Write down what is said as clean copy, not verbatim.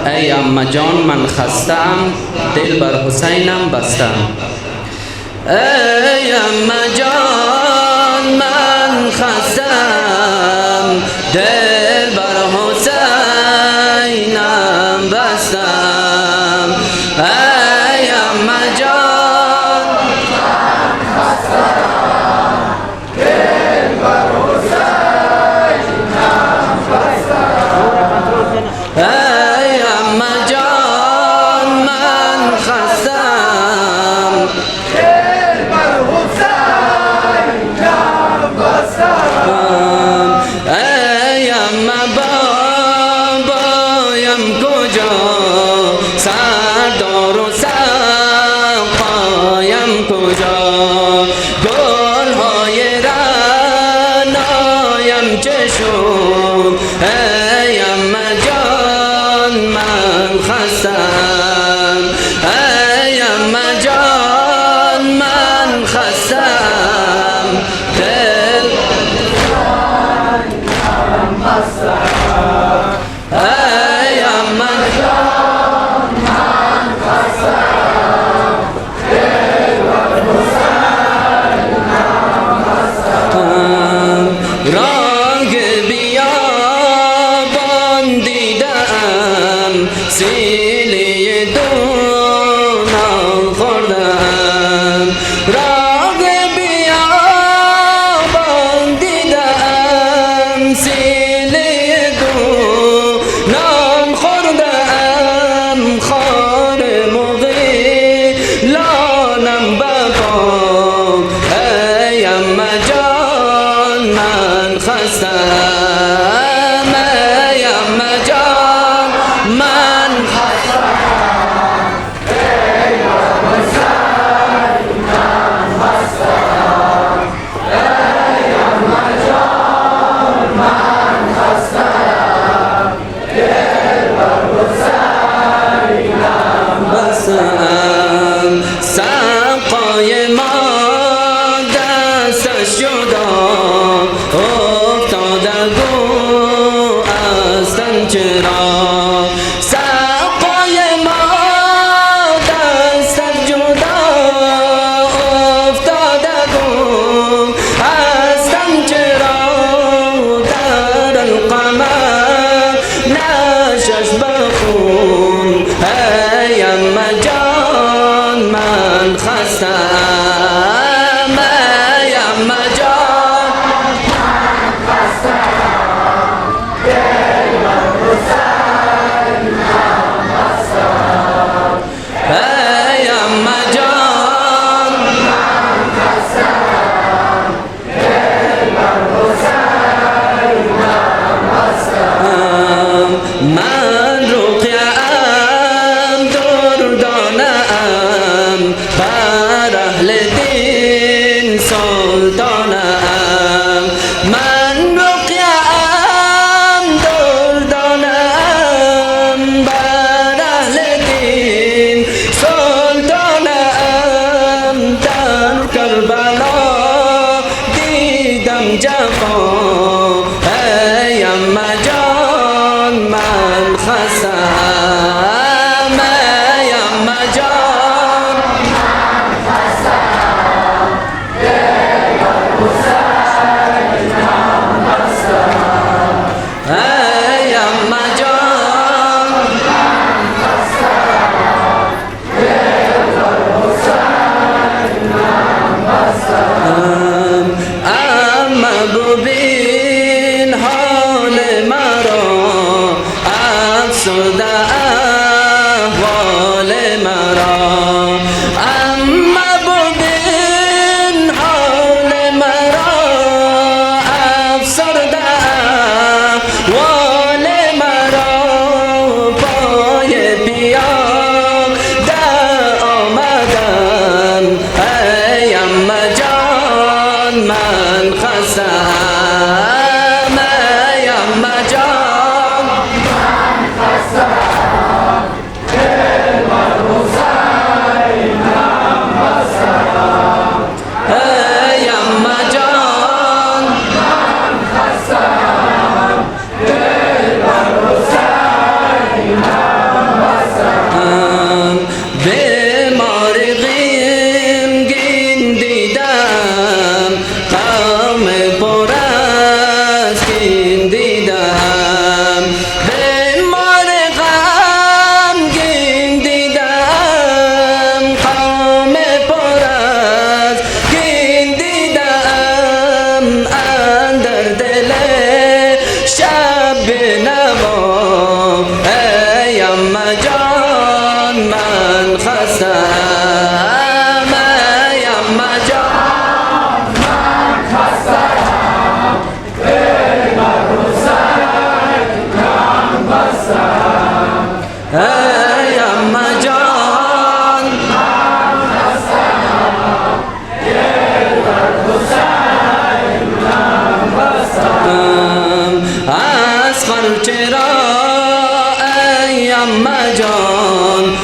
ای اما جان من خستم، دل بر حسینم بستم. ای اما جان من خستم، دل بر حسینم بستم. ای اما جان من خستم، دل بر حسینم بستم. ای اما جان من خستم، دل بر حسینم بستم. ای اما بابایم کجا، سردار و سقایم کجا، گلهای رعنایم چه شد. ای اما جان من خستم، ای اما جان من خستم، دل ای اما جان من خستم، دل بر حسینم بستم. رنگ بیابان دیدم، سیلی دونان خوردم. رنگ بیابان دیدم، سیلی دونان خوردم. خار مغیلانم بپام. ای اما جان من خستم، ای اما جان من خستم، ای اما حسینم بستم. ای اما جان من خستم، دل بر حسینم بستم. سقای ما دستش جدا افتاده گو از تن چرا. سقای ما دستش جدا افتاده گو از تن چرا. در القمر نشش بخون. ای اما جان من خستم، ای اما جان من خستم، دل بر حسینم بستم. ای اما جان من خستم، دل بر حسینم بستم. من رقیه‌ام دردانه‌ام، بر اهل دین سلطانه‌ام. من رقیه‌ام دردانه‌ام، بر اهل دین سلطانه‌ام. در کربلا دیدم جفا. ای اما جان من خستم، ای اما جان من خستم، دل بر حسینم بستم. ای اما جان من خستم، دل بر حسینم بستم. اما ببین حال مرا، افسرده احوال مرا. اما ببین حال مرا، افسرده احوال مرا. پای پیاده آمدم، ای اما جان من خستم، ای اما جان من خستم، جان